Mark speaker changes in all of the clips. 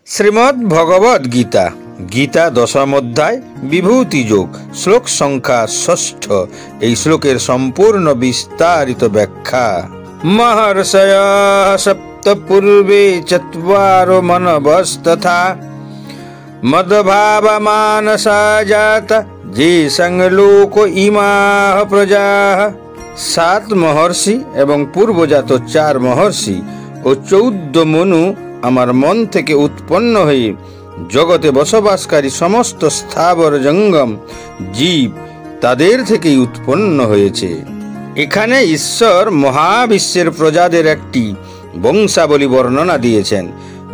Speaker 1: শ্রীমদ্ ভগবদ গীতা, গীতা দশম অধ্যায়, বিভূতি যোগ, শ্লোক সংখ্যা ৬ষ্ঠ। এই শ্লোকের সম্পূর্ণ বিস্তারিত ব্যাখ্যা। মহর্ষয়ঃ সপ্ত পূর্বে চত্বারো মনবস্তথা মদ্ভাবমানসা জাতা যে সংলোক ইমাঃ প্রজাঃ। ৭ মহর্ষি এবং পূর্বজাত ৪ মহর্ষি ও ১৪ মনু আমার মন থেকে উৎপন্ন হয়ে জগতে বসবাসকারী সমস্ত স্থাবর জঙ্গম জীব তাদের থেকেই উৎপন্ন হয়েছে। এখানে ঈশ্বর মহাবিশ্বের প্রজাদের একটি বংশাবলী বর্ণনা দিয়েছেন।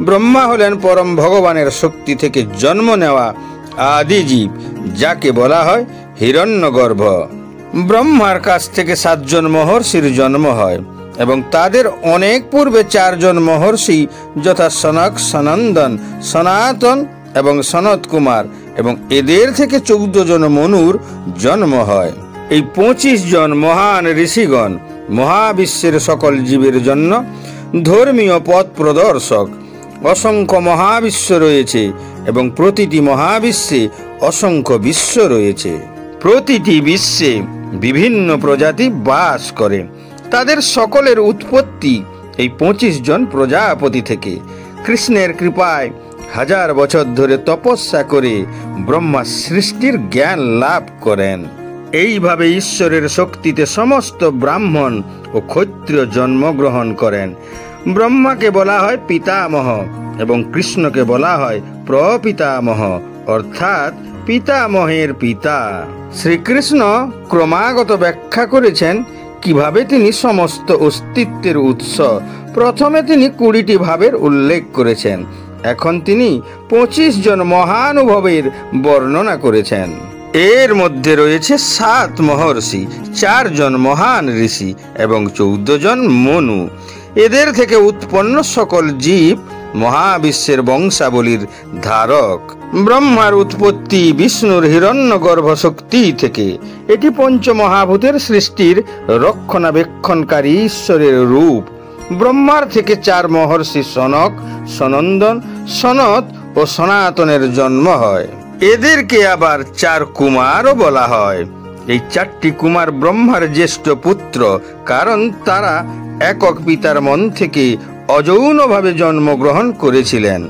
Speaker 1: ব্রহ্মা হলেন পরম ভগবানের শক্তি থেকে জন্ম নেওয়া আদি জীব, যাকে বলা হয় হিরণ্যগর্ভ। ব্রহ্মার কাছ থেকে ৭ জন মহর্ষির জন্ম হয় এবং তাদের অনেক পূর্বে ৪ জন মহর্ষি যথা সনক, সনন্দন, সনাতন এবং সনত কুমার, এবং এদের থেকে ১৪ জন মনুর জন্ম হয়। এই ২৫ জন মহান ঋষিগণ মহাবিশ্বের সকল জীবের জন্য ধর্মীয় পথ প্রদর্শক। অসংখ্য মহাবিশ্ব রয়েছে এবং প্রতিটি মহাবিশ্বে অসংখ্য বিশ্ব রয়েছে। প্রতিটি বিশ্বে বিভিন্ন প্রজাতি বাস করে। তাদের সকলের উৎপত্তি এই ২৫ জন প্রজাপতি থেকে। কৃষ্ণের কৃপায় ১০০০ বছর ধরে তপস্যা করে ব্রহ্মা সৃষ্টির জ্ঞান লাভ করেন। এইভাবে ঈশ্বরের শক্তিতে সমস্ত ব্রাহ্মণ ও ক্ষত্রিয় জন্মগ্রহণ করেন। ব্রহ্মাকে বলা হয় পিতামহ এবং কৃষ্ণকে বলা হয় প্রপিতামহ, অর্থাৎ পিতামহের পিতা। শ্রীকৃষ্ণ ক্রমাগত ব্যাখ্যা করেছেন কিভাবে তিনি সমস্ত অস্তিত্বের উৎস। প্রথমে তিনি ২০টি ভাবের উল্লেখ করেছেন, এখন তিনি ২৫ জন মহানুভবের বর্ণনা করেছেন। এর মধ্যে রয়েছে ৭ মহর্ষি, ৪ জন মহান ঋষি এবং ১৪ জন মনু। এদের থেকে উৎপন্ন সকল জীব মহাবিশ্বের বংশাবলীর ধারক। ব্রহ্মার উৎপত্তি বিষ্ণুর হিরণ্যগর্ভ শক্তি থেকে। এটি পঞ্চমহাভূতের সৃষ্টির রক্ষণাবেক্ষণকারী ঈশ্বরের রূপ। ব্রহ্মার থেকে ৪ মহর্ষি সনক, সনন্দন, সনত ও সনাতনের জন্ম হয়। এদেরকে আবার ৪ কুমারও বলা হয়। এই ৪টি কুমার ব্রহ্মার জ্যেষ্ঠ পুত্র, কারণ তারা একক পিতার মন থেকে অযৌনভাবে জন্মগ্রহণ করেছিলেন,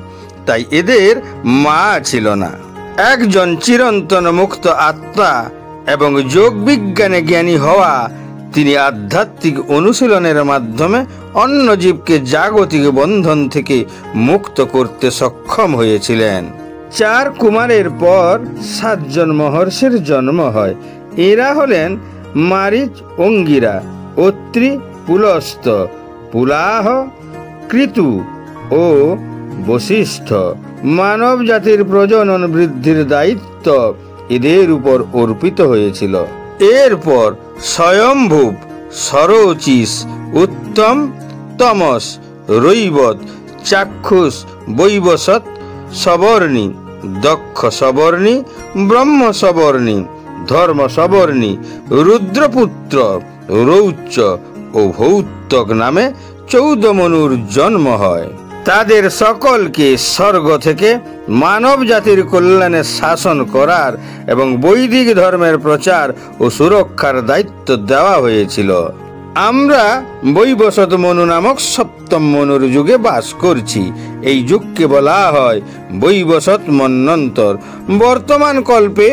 Speaker 1: তাই এদের মা ছিল না। একজন চিরন্তন মুক্ত আত্মা এবং যোগ বিজ্ঞানে জ্ঞানী হওয়া, তিনি আধ্যাত্মিক অনুশীলনের মাধ্যমে অন্য জীবকে জাগতিক বন্ধন থেকে মুক্ত করতে সক্ষম হয়েছিলেন। ৪ কুমারের পর ৭ জন মহর্ষির জন্ম হয়। এরা হলেন মারিচ, অঙ্গিরা, অত্রি, পুলস্ত, পুলাহ, কৃতু ও বশিষ্ঠ। মানব জাতির প্রজনন বৃদ্ধির দায়িত্ব এদের উপর অর্পিত হয়েছিল। এরপর স্বয়ম্ভুব, সরোচিস, উত্তম, তমস, রৈবত, চাক্ষুষ, বৈবসৎ, সবর্ণী, দক্ষ সবর্ণী, ব্রহ্ম সবর্ণী, ধর্ম সবর্ণী, রুদ্রপুত্র, রৌচ্চ ও ভৌত্যক নামে ১৪ মনুর জন্ম হয়। তাদের সকলকে স্বর্গ থেকে মানব জাতির কল্যাণে শাসন করার এবং বৈদিক ধর্মের প্রচার ও সুরক্ষার দায়িত্ব দেওয়া হয়েছিল। আমরা বৈবস্বত মনু নামক ৭ম মনুর যুগে বাস করছি। এই যুগকে বলা হয় বৈবস্বত মন্বন্তর। বর্তমান কল্পে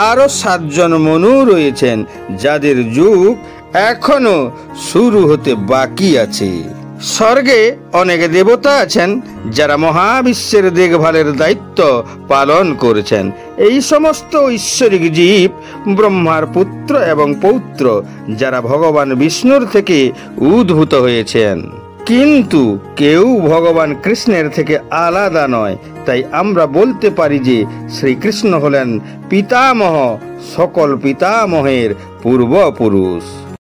Speaker 1: আরও ৭ জন মনু রয়েছেন, যাদের যুগ এখনো শুরু হতে বাকি আছে। স্বর্গে অনেক দেবতা আছেন যারা মহাবিশ্বের দেখভালের দায়িত্ব পালন করেছেন। এই সমস্ত ঐশ্বরিক জীব ব্রহ্মার পুত্র এবং পৌত্র, যারা ভগবান বিষ্ণুর থেকে উদ্ভূত হয়েছেন। কিন্তু কেউ ভগবান কৃষ্ণের থেকে আলাদা নয়। তাই আমরা বলতে পারি যে শ্রীকৃষ্ণ হলেন পিতামহ, সকল পিতামহের পূর্বপুরুষ।